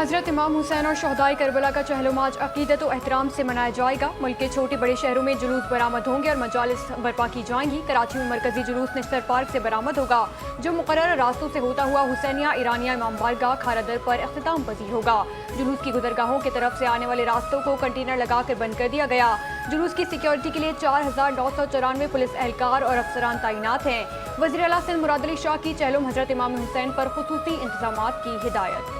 हजरत इमाम हुसैन और शहदाए करबला का चहलम आज अकीदत और एहतराम से मनाया जाएगा। मुल्क के छोटे बड़े शहरों में जुलूस बरामद होंगे और मजालिस बर्पा की जाएंगी। कराची में मरकजी जुलूस नेशनल पार्क से बरामद होगा, जो मुकर्रर रास्तों से होता हुआ हुसैनिया ईरानिया इमाम बारगाह खारादर पर अख्तिताम पजीर होगा। जुलूस की गुजरगाहों की तरफ से आने वाले रास्तों को कंटेनर लगाकर बंद कर दिया गया। जुलूस की सिक्योरिटी के लिए 4994 पुलिस एहलकार और अफसरान तैनात हैं। वज़ीर आला सिंध मुराद अली शाह की चहलम हजरत इमाम हुसैन पर खुसूसी इंतजामात की हिदायत।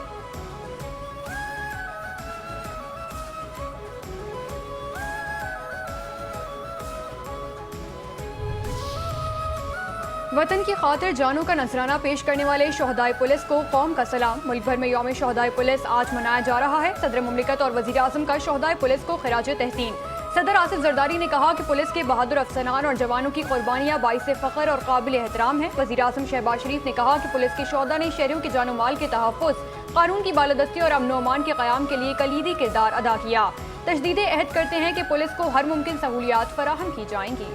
वतन की खातिर जानों का नजराना पेश करने वाले शहदाए पुलिस को कौम का सलाम। मुल्क भर में यौम शहदाए पुलिस आज मनाया जा रहा है। सदर मुमलिकत और वज़ीर आज़म का शहदाए पुलिस को खिराज तहसीन। सदर आसिफ जरदारी ने कहा कि पुलिस के बहादुर अफसरान और जवानों की कुर्बानियां बाइस फ़ख्र और काबिल एहतराम है। वज़ीर आज़म शहबाज शरीफ ने कहा कि पुलिस के शोहदा ने शहरियों के जानो माल के तहफ़्फ़ुज़, कानून की बालादस्ती और अमन अमान के क़याम के लिए कलीदी किरदार अदा किया। तजदीद अहद करते हैं कि पुलिस को हर मुमकिन सहूलियात फराहम की जाएंगी।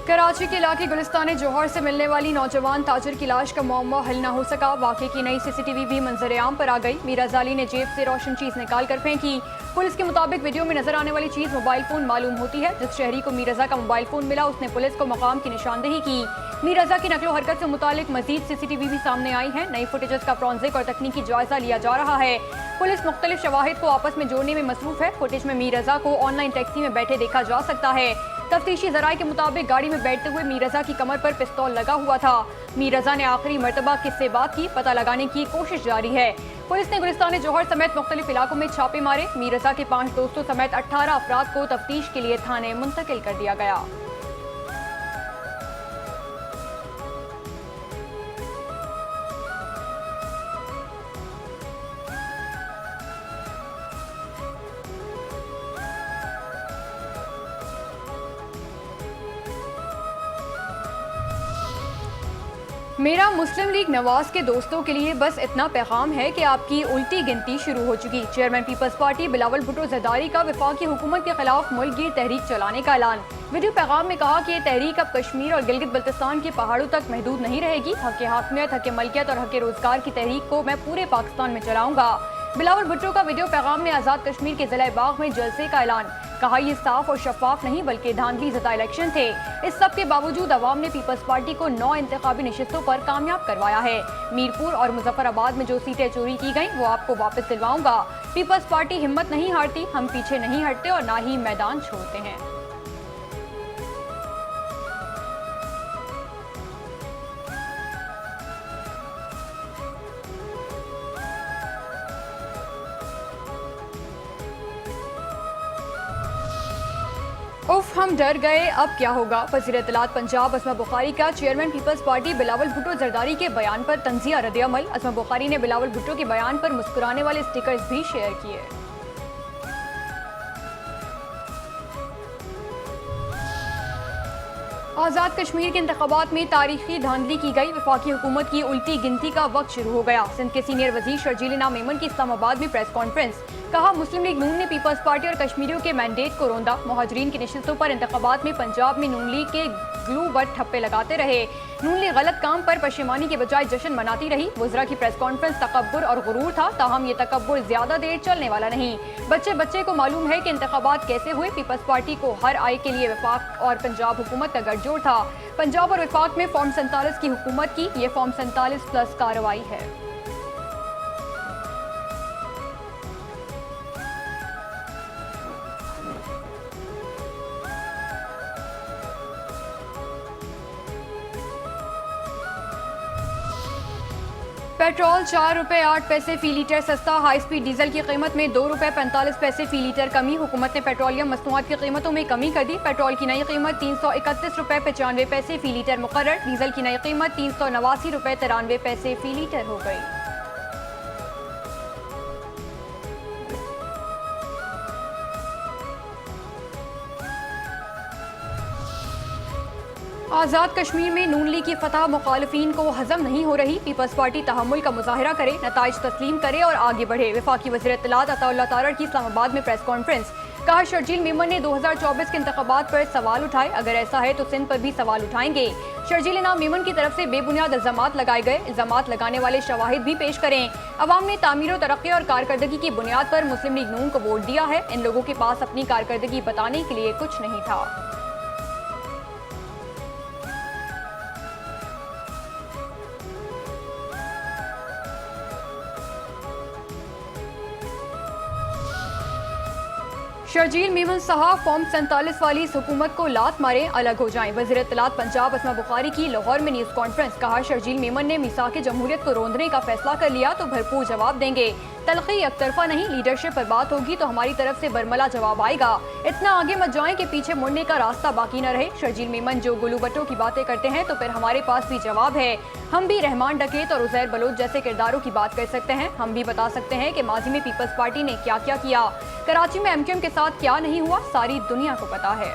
कराची के इलाके गुलिस्तान जौहर से मिलने वाली नौजवान ताजिर की लाश का मौमा हल न हो सका। वाक़े की नई CCTV भी मंजर आम पर आ गई। मीरा जाली ने जेब से रोशन चीज निकाल कर फेंकी। पुलिस के मुताबिक वीडियो में नजर आने वाली चीज मोबाइल फोन मालूम होती है। जिस शहरी को मीरजा का मोबाइल फोन मिला, उसने पुलिस को मकाम की निशानदेही की। मीरजा की नकलो हरकत से मुतालिक मजीद CCTV भी सामने आई है। नई फुटेजेस का फॉरेंसिक और तकनीकी जायजा लिया जा रहा है। पुलिस मुख्तलिफ शवाहिद को आपस में जोड़ने में मसरूफ है। फुटेज में मीरजा को ऑनलाइन टैक्सी में बैठे देखा जा सकता है। तफ्तीशी जराये के मुताबिक गाड़ी में बैठते हुए मीरजा की कमर पर पिस्तौल लगा हुआ था। मीरजा ने आखिरी मर्तबा किससे बात की, पता लगाने की कोशिश जारी है। पुलिस ने गुलिस्तान जौहर समेत मुख्तलिफ इलाकों में छापे मारे। मीरजा के 5 दोस्तों समेत 18 अफराद को तफ्तीश के लिए थाने मुंतकिल कर दिया गया। मेरा मुस्लिम लीग नवाज के दोस्तों के लिए बस इतना पैगाम है कि आपकी उल्टी गिनती शुरू हो चुकी। चेयरमैन पीपल्स पार्टी बिलावल भुट्टो जरदारी का वफाकी हुकूमत के खिलाफ मुल्क गिर तहरीक चलाने का ऐलान। वीडियो पैगाम में कहा कि ये तहरीक अब कश्मीर और गिलगित बल्तिस्तान के पहाड़ों तक महदूद नहीं रहेगी। हक हाकमियत, हक मलकियत और हक रोजगार की तहरीक को मैं पूरे पाकिस्तान में चलाऊंगा। बिलावल भुट्टो का वीडियो पैगाम में आज़ाद कश्मीर के जिला बाग में जलसे का ऐलान। कहा यह साफ और शफाफ नहीं बल्कि धांधली ज़दा इलेक्शन थे। इस सब के बावजूद अवाम ने पीपल्स पार्टी को 9 इंतखाबी नशिस्तों पर कामयाब करवाया है। मीरपुर और मुजफ्फराबाद में जो सीटें चोरी की गईं वो आपको वापस दिलवाऊंगा। पीपल्स पार्टी हिम्मत नहीं हारती, हम पीछे नहीं हटते और ना ही मैदान छोड़ते हैं। उफ, हम डर गए, अब क्या होगा। वज़ीर इत्तलात पंजाब असमा बुखारी का चेयरमैन पीपल्स पार्टी बिलावल भुट्टो जरदारी के बयान पर तंजिया रद्द-ए-अमल। असमा बुखारी ने बिलावल भुट्टो के बयान पर मुस्कुराने वाले स्टिकर्स भी शेयर किए। आज़ाद कश्मीर के इंतखाबात में तारीखी धांधली की गई। वफाकी हुकूमत की उल्टी गिनती का वक्त शुरू हो गया। सिंध के सीनियर वजीर शर्जील इनाम मेमन की इस्लामाबाद में प्रेस कॉन्फ्रेंस। कहा मुस्लिम लीग नून ने पीपल्स पार्टी और कश्मीरियों के मैंडेट को रोंदा। मुहाजिरीन की नशिस्तों पर इंतखाबात में पंजाब में नून लीग के ग्लू बट ठप्पे लगाते रहे। नून लीग गलत काम पर पशेमानी के बजाय जश्न मनाती रही। वज़रा की प्रेस कॉन्फ्रेंस तकब्बुर और गुरूर था, ताहम ये तकब्बुर ज्यादा देर चलने वाला नहीं। बच्चे बच्चे को मालूम है कि इंतखाबात कैसे हुए। पीपल्स पार्टी को हर आय के लिए वफाक और पंजाब हुकूमत का गठजोड़ था। पंजाब और वफाक में फॉर्म 47 की हुकूमत की, ये फॉर्म 47+ कार्रवाई है। पेट्रोल 4 रुपये 8 पैसे फी लीटर सस्ता। हाई स्पीड डीजल की कीमत में 2 रुपये 45 पैसे फी लीटर कमी। हुकूमत ने पेट्रोलियम मसनूआत की कीमतों में कमी कर दी। पेट्रोल की नई कीमत 331 रुपये 95 पैसे फी लीटर मुकर्रर। डीजल की नई कीमत 389 रुपये 93 पैसे फी लीटर हो गई। आज़ाद कश्मीर में नून लीग की फतह मुखालिफिन को हजम नहीं हो रही। पीपल्स पार्टी तहम्मुल का मुजाहरा करे, नताइज तस्लीम करे और आगे बढ़े। वफाकी वज़ीर इत्तलात अताउल्लाह तारड़ की इस्लामाबाद में प्रेस कॉन्फ्रेंस। कहा शर्जील मेमन ने 2024 के इंतखाबात पर सवाल उठाए, अगर ऐसा है तो सिंध पर भी सवाल उठाएंगे। शर्जील इनाम मेमन की तरफ से बेबुनियाद इल्जामात लगाए गए, इल्जामात लगाने वाले शवाहिद भी पेश करें। अवाम ने तामीर तरक्की और कारकर्दगी की बुनियाद पर मुस्लिम लीग नून को वोट दिया है, इन लोगों के पास अपनी कारकर्दगी बताने के लिए कुछ नहीं था। शर्जील मेमन साहब फॉर्म 47 वाली इस हुकूमत को लात मारे अलग हो जाएं। वज़ीर इत्तलात पंजाब अस्मा बुखारी की लाहौर में न्यूज़ कॉन्फ्रेंस। कहा शर्जील मेमन ने मिसाक जमहूरियत को रोंदने का फैसला कर लिया तो भरपूर जवाब देंगे। तलखी एक तरफा नहीं, लीडरशिप पर बात होगी तो हमारी तरफ से बरमला जवाब आएगा। इतना आगे मत जाएं कि पीछे मुड़ने का रास्ता बाकी न रहे। शर्जील मेमन जो गुलू बट्टों की बातें करते हैं तो फिर हमारे पास भी जवाब है। हम भी रहमान डकैत और उज़ैर बलोच जैसे किरदारों की बात कर सकते हैं। हम भी बता सकते हैं कि माजी में पीपल्स पार्टी ने क्या क्या किया, कराची में एमक्यूएम के साथ क्या नहीं हुआ, सारी दुनिया को पता है।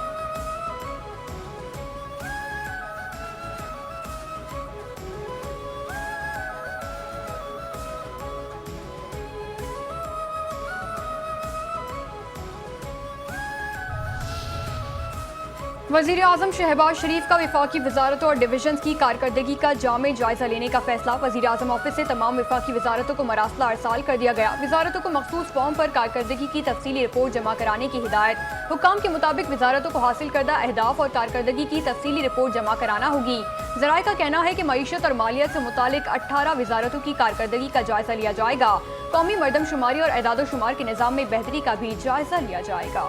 वज़ीर आज़म शहबाज शरीफ का वफाकी वजारतों और डिवीजन्स की कारकर्दगी का जामे जायजा लेने का फैसला। वज़ीर आज़म ऑफिस से तमाम वफाकी वजारतों को मरासला अरसाल कर दिया गया। वजारतों को मखसूस फॉर्म पर कारकर्दगी की तफसीली रिपोर्ट जमा कराने की हिदायत। हुक्काम के मुताबिक वजारतों को हासिल करदा अहदाफ और कारकर्दगी की तफसीली रिपोर्ट जमा कराना होगी। ज़राए का कहना है कि मईशत और मालियत से मुतालिक 18 वजारतों की कारकर्दगी का जायजा लिया जाएगा। कौमी मरदमशुमारी और एदादोशुमार के निज़ाम में बेहतरी का भी जायजा लिया जाएगा।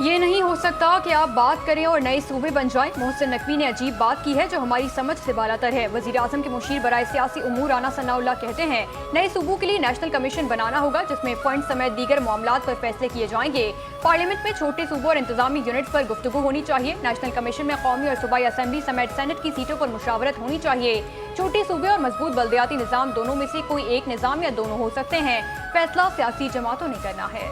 ये नहीं हो सकता कि आप बात करें और नए सूबे बन जाएं। मोहसिन नकवी ने अजीब बात की है जो हमारी समझ से बालातर है। वज़ीर आज़म के मुशीर बराए सियासी उमूर राना सनाउल्लाह कहते हैं नए सूबों के लिए नेशनल कमीशन बनाना होगा जिसमें फंड समेत दीगर मामलात पर फैसले किए जाएंगे। पार्लियामेंट में छोटे सूबों और इंतजामी यूनिट्स पर गुफ्तगू होनी चाहिए। नेशनल कमीशन में कौमी और सूबाई असम्बली समेत सेनेट की सीटों पर मुशावरत होनी चाहिए। छोटे सूबे और मजबूत बल्दियाती निज़ाम दोनों में से कोई एक निज़ाम या दोनों हो सकते हैं। फैसला सियासी जमातों ने करना है।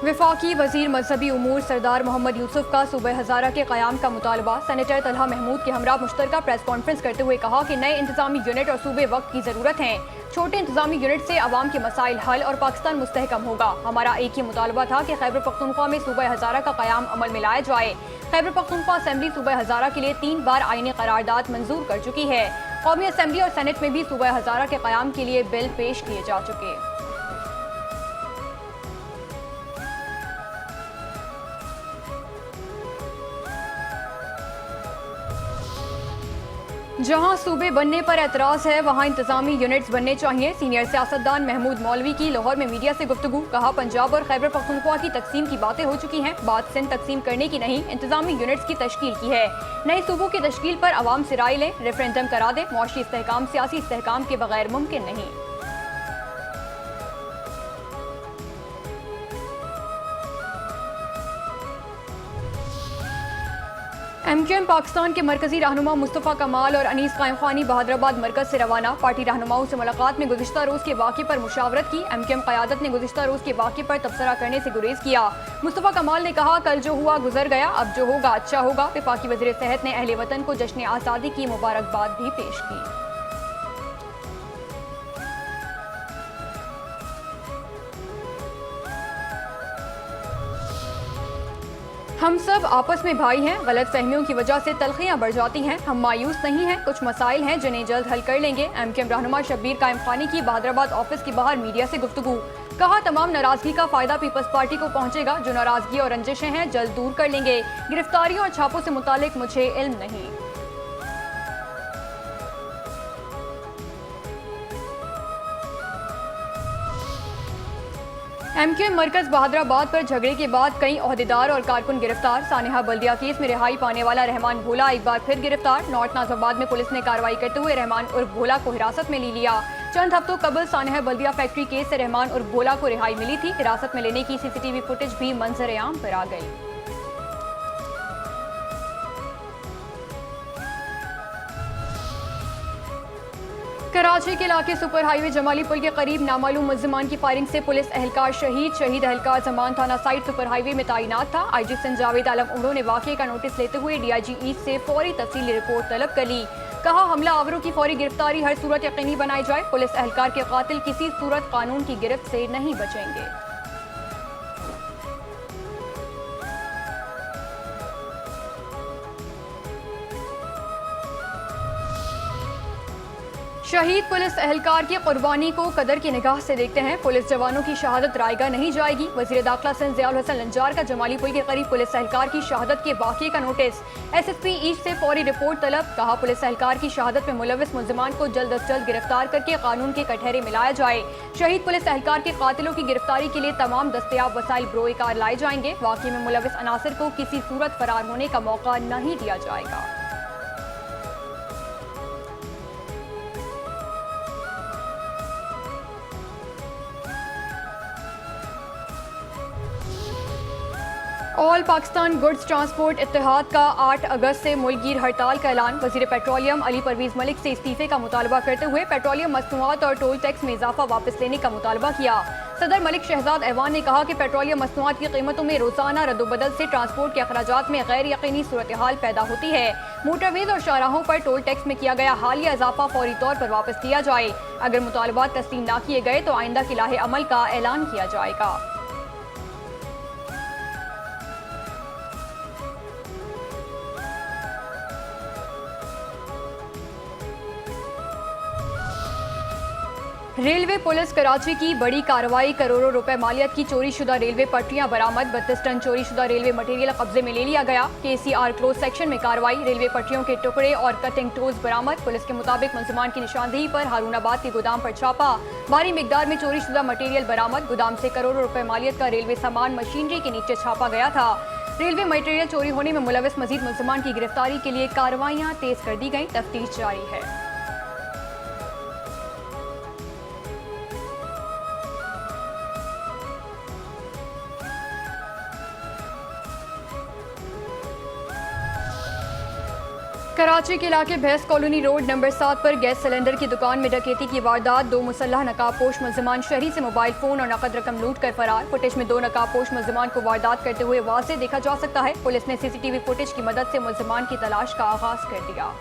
वफाकी वजीर मजहबी उमूर सरदार मोहम्मद यूसुफ का सूबे हज़ारा के क़याम का मुतालबा। सेनेटर तलहा महमूद के हमरा मुश्तरका प्रेस कॉन्फ्रेंस करते हुए कहा कि नए इंतजामी यूनिट और सूबे वक्त की ज़रूरत है। छोटे इंतजामी यूनिट से अवाम के मसाइल हल और पाकिस्तान मुस्तहकम होगा। हमारा एक ही मुतालबा था कि खैबर पख्तूनख्वा में सूबे हज़ारा का क़याम अमल में लाया जाए। खैबर पख्तूनख्वा असम्बली सूबे हज़ारा के लिए 3 बार आईनी करारदाद मंजूर कर चुकी है। कौमी असम्बली और सेनेट में भी सूबे हज़ारा के क़याम के लिए बिल पेश किए जा चुके। जहां सूबे बनने पर एतराज है वहां इंतजामी यूनिट्स बनने चाहिए। सीनियर सियासतदान महमूद मौलवी की लाहौर में मीडिया से गुफ्तगू। कहा पंजाब और खैबर पख्तूनख्वा की तकसीम की बातें हो चुकी हैं, बात सिंध तकसीम करने की नहीं, इंतजामी यूनिट्स की तश्कील की है। नए सूबों की तश्कील पर अवाम से राय लें, रेफरेंडम करा दें। मुआशी इस्तेहकाम सियासी इस्तेहकाम के बगैर मुमकिन नहीं। एमक्यूएम पाकिस्तान के मरकजी रहनुमा मुस्तफ़ा कमाल और अनीस कायम खानी बहादुराबाद मरकज से रवाना। पार्टी रहनुमाओं से मुलाकात में गुज़िश्ता रोज़ के वाक़े पर मुशावरत की। एमक्यूएम क़यादत ने गुज़िश्ता रोज़ के वाक़े पर तबसरा करने से गुरेज किया। मुस्तफ़ा कमाल ने कहा कल जो हुआ गुजर गया, अब जो होगा अच्छा होगा। वफाकी वज़ीर सेहत ने अहले वतन को जश्न आज़ादी की मुबारकबाद भी पेश की। हम सब आपस में भाई हैं, गलत फहमियों की वजह से तलखियां बढ़ जाती हैं। हम मायूस नहीं हैं, कुछ मसाइल हैं जिन्हें जल्द हल कर लेंगे। एमक्यूएम रहनुमा शब्बीर कायम खानी की बहादुराबाद ऑफिस के बाहर मीडिया से गुफ्तगू। कहा तमाम नाराजगी का फायदा पीपल्स पार्टी को पहुंचेगा। जो नाराजगी और रंजिशें हैं जल्द दूर कर लेंगे। गिरफ्तारियों और छापों से मुतालिक मुझे इल्म नहीं। एमक्यूएम मरकज बहादुराबाद पर झगड़े के बाद कई ओहदेदार और कारकुन गिरफ्तार। सानेहा बल्दिया केस में रिहाई पाने वाला रहमान भोला एक बार फिर गिरफ्तार। नॉर्थ नाज़िराबाद में पुलिस ने कार्रवाई करते हुए रहमान उर्फ भोला को हिरासत में ले लिया। चंद हफ्तों कबल सानेहा बल्दिया फैक्ट्री केस से रहमान उर्फ भोला को रिहाई मिली थी। हिरासत में लेने की सीसीटीवी फुटेज भी मंजर आम पर आ गई। कराची के इलाके सुपर हाईवे जमाली पुल के करीब नामालूम मुल्जिमान की फायरिंग से पुलिस एहलकार शहीद एहलकार जमान थाना साइड सुपर हाईवे में तैनात था। IG सिंध जावेद आलम उमरों ने वाकये का नोटिस लेते हुए DIG ईस्ट से फौरी तफसीली रिपोर्ट तलब कर ली। कहा, हमला आवरों की फौरी गिरफ्तारी हर सूरत यकीनी बनाई जाए। पुलिस एहलकार के कातिल किसी सूरत कानून की गिरफ्त से नहीं बचेंगे। शहीद पुलिस एहलकार की कुर्बानी को कदर की निगाह से देखते हैं। पुलिस जवानों की शहादत रायगा नहीं जाएगी। वजीर दाखिला सिंध ज़ियाउल हसन लंजार का जमाली पुल के करीब पुलिस एहलकार की शहादत के वाक़ये का नोटिस। SSP ईस्ट से फौरी रिपोर्ट तलब। कहा, पुलिस एहलकार की शहादत में मुलविस मुल्जिमान को जल्द अज जल्द गिरफ्तार करके कानून के कटहरे मिलाया जाए। शहीद पुलिस एहलकार के कातिलों की गिरफ्तारी के लिए तमाम दस्तयाब वसाइल बरोए कार लाए जाएंगे। वाक़ये में मुलविस अनासर को किसी सूरत फरार होने का मौका नहीं दिया जाएगा। ऑल पाकिस्तान गुड्स ट्रांसपोर्ट इत्तेहाद का 8 अगस्त से मुल्कगीर हड़ताल का ऐलान। वजीर पेट्रोलियम अली परवेज मलिक से इस्तीफे का मुतालबा करते हुए पेट्रोलियम मसनूआत और टोल टैक्स में इजाफा वापस लेने का मुतालबा किया। सदर मलिक शहजाद ऐवान ने कहा कि पेट्रोलियम मसनूआत की कीमतों में रोजाना रद्दोबदल से ट्रांसपोर्ट के अखराजात में गैर यकीनी सूरत हाल पैदा होती है। मोटरवेज और शाहराहों पर टोल टैक्स में किया गया हालिया इजाफा फौरी तौर पर वापस लिया जाए। अगर मुतालबात तस्लीम न किए गए तो आइंदा की लाहे अमल का ऐलान किया जाएगा। रेलवे पुलिस कराची की बड़ी कार्रवाई। करोड़ों रुपए मालियत की चोरी शुदा रेलवे पटरियां बरामद। 32 टन चोरी शुदा रेलवे मटेरियल कब्जे में ले लिया गया। KCR क्लोज सेक्शन में कार्रवाई। रेलवे पटरियों के टुकड़े और कटिंग टूल्स बरामद। पुलिस के मुताबिक मुल्जिमान की निशानदेही पर हारूनाबाद के गोदाम पर छापा। भारी मिकदार में चोरी शुदा मटेरियल बरामद। गोदाम से करोड़ों रुपए मालियत का रेलवे सामान मशीनरी के नीचे छापा गया था। रेलवे मटेरियल चोरी होने में मुलविस मजीद मुल्जिमान की गिरफ्तारी के लिए कार्रवाइयां तेज कर दी गई। तफ्तीश जारी है। कराची के इलाके भैंस कॉलोनी रोड नंबर 7 पर गैस सिलेंडर की दुकान में डकैती की वारदात। 2 मुसल्लह नकाबपोश मुल्जिमान शहरी से मोबाइल फोन और नकद रकम लूट कर फरार। फुटेज में 2 नकाबपोश मुल्जिमान को वारदात करते हुए वाज़ेह देखा जा सकता है। पुलिस ने CCTV फुटेज की मदद से मुल्जिमान की तलाश का आगाज कर दिया।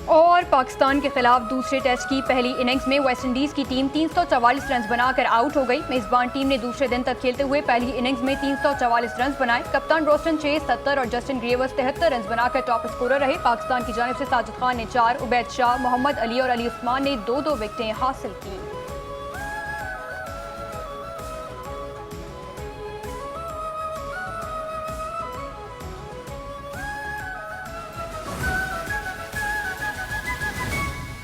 और पाकिस्तान के खिलाफ दूसरे टेस्ट की पहली इनिंग्स में वेस्टइंडीज की टीम 344 रन बनाकर आउट हो गई। मेजबान टीम ने दूसरे दिन तक खेलते हुए पहली इनिंग्स में 344 रन बनाए। कप्तान रोस्टन चेज 70 और जस्टिन ग्रेवर्स 73 रन बनाकर टॉप स्कोरर रहे। पाकिस्तान की जानिब से साजिद खान ने 4, उबैद शाह, मोहम्मद अली और अली उस्मान ने 2-2 विकेटें हासिल की।